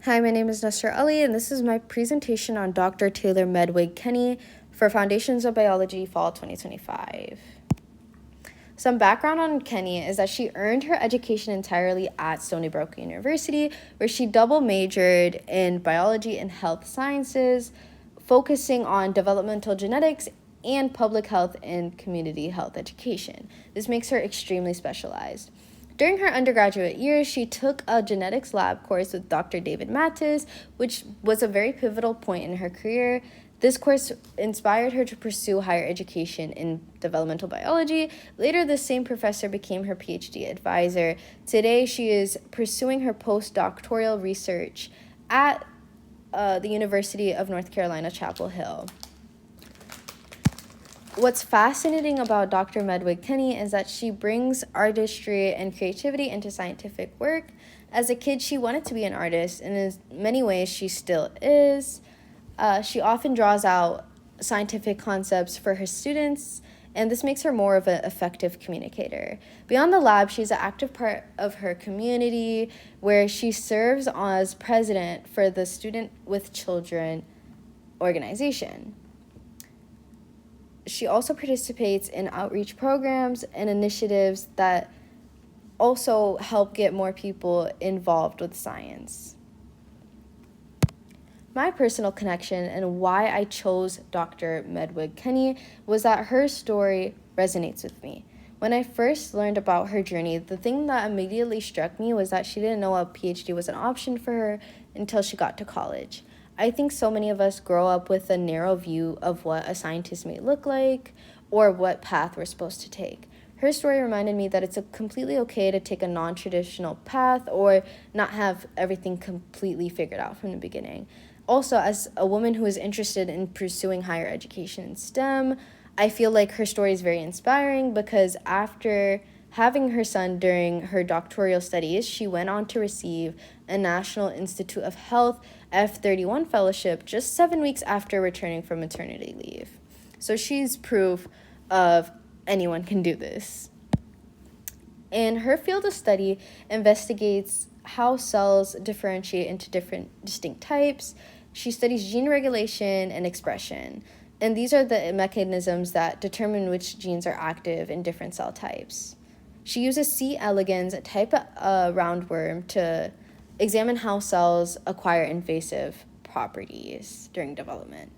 Hi, my name is Nasra, and this is my presentation on Dr. Taylor Medwig-Kinney for Foundations of Biology Fall 2025. Some background on Kinney is that she earned her education entirely at Stony Brook University, where she double majored in biology and health sciences, focusing on developmental genetics and public health and community health education. This makes her extremely specialized. During her undergraduate years, she took a genetics lab course with Dr. David Mattis, which was a very pivotal point in her career. This course inspired her to pursue higher education in developmental biology. Later, this same professor became her PhD advisor. Today, she is pursuing her postdoctoral research at the University of North Carolina, Chapel Hill. What's fascinating about Dr. Medwig-Kinney is that she brings artistry and creativity into scientific work. As a kid, she wanted to be an artist, and in many ways, she still is. She often draws out scientific concepts for her students, and this makes her more of an effective communicator. Beyond the lab, she's an active part of her community, where she serves as president for the Student with Children organization. She also participates in outreach programs and initiatives that also help get more people involved with science. My personal connection and why I chose Dr. Medwig-Kinney was that her story resonates with me. When I first learned about her journey, the thing that immediately struck me was that she didn't know a PhD was an option for her until she got to college. I think so many of us grow up with a narrow view of what a scientist may look like or what path we're supposed to take. Her story reminded me that it's completely okay to take a non-traditional path or not have everything completely figured out from the beginning. Also, as a woman who is interested in pursuing higher education in STEM, I feel like her story is very inspiring because after having her son during her doctoral studies, she went on to receive a National Institute of Health F31 fellowship just 7 weeks after returning from maternity leave. So she's proof of anyone can do this. And her field of study investigates how cells differentiate into different distinct types. She studies gene regulation and expression. And these are the mechanisms that determine which genes are active in different cell types. She uses C. elegans, a type of roundworm, to examine how cells acquire invasive properties during development.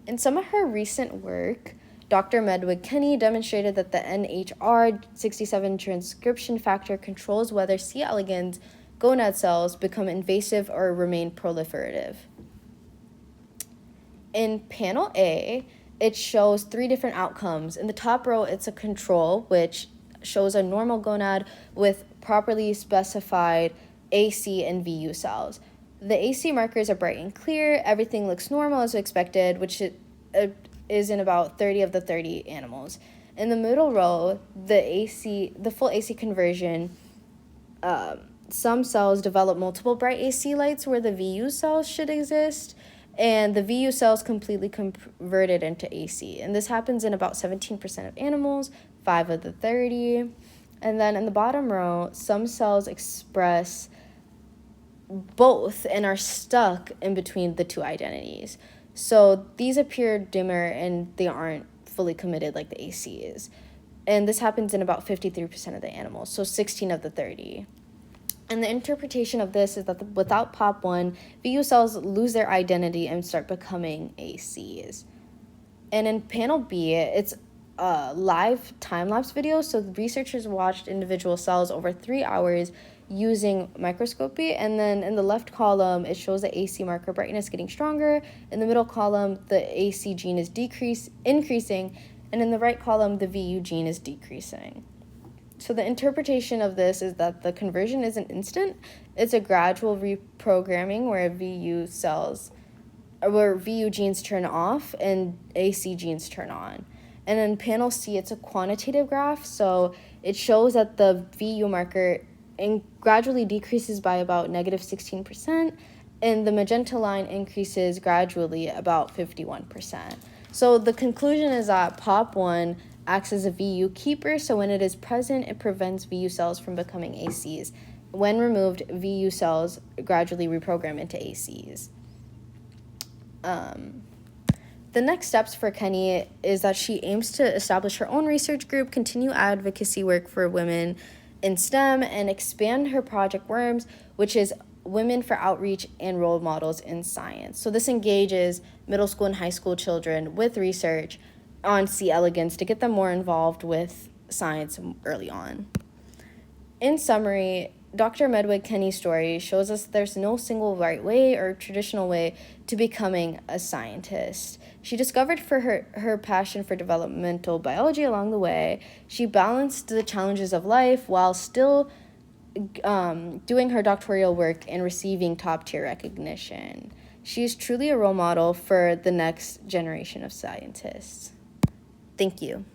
In some of her recent work, Dr. Medwig-Kinney demonstrated that the NHR67 transcription factor controls whether C. elegans gonad cells become invasive or remain proliferative. In panel A, it shows 3 different outcomes. In the top row, it's a control, which shows a normal gonad with properly specified AC and VU cells. The AC markers are bright and clear. Everything looks normal as expected, which is in about 30 of the 30 animals. In the middle row, the full AC conversion, some cells develop multiple bright AC lights where the VU cells should exist, and the VU cells completely converted into AC. And this happens in about 17% of animals, 5 of the 30. And then in the bottom row, some cells express both and are stuck in between the two identities. So these appear dimmer and they aren't fully committed like the AC is. And this happens in about 53% of the animals, so 16 of the 30. And the interpretation of this is that without POP1, VU cells lose their identity and start becoming ACs. And in panel B, it's a live time-lapse video, so the researchers watched individual cells over 3 hours using microscopy, and then in the left column, it shows the AC marker brightness getting stronger. In the middle column, the AC gene is increasing, and in the right column, the VU gene is decreasing. So the interpretation of this is that the conversion isn't instant. It's a gradual reprogramming where VU genes turn off and AC genes turn on. And in panel C, it's a quantitative graph, so it shows that the VU marker gradually decreases by about -16%, and the magenta line increases gradually about 51%. So the conclusion is that POP1 acts as a VU keeper, so when it is present, it prevents VU cells from becoming ACs. when removed, VU cells gradually reprogram into ACs. The next steps for Kinney is that she aims to establish her own research group, continue advocacy work for women in STEM, and expand her project WORMS, which is Women for Outreach and Role Models in Science. So this engages middle school and high school children with research on C. elegans to get them more involved with science early on. In summary, Dr. Medwig-Kinney's story shows us there's no single right way or traditional way to becoming a scientist. She discovered her passion for developmental biology along the way. She balanced the challenges of life while still doing her doctoral work and receiving top-tier recognition. She is truly a role model for the next generation of scientists. Thank you.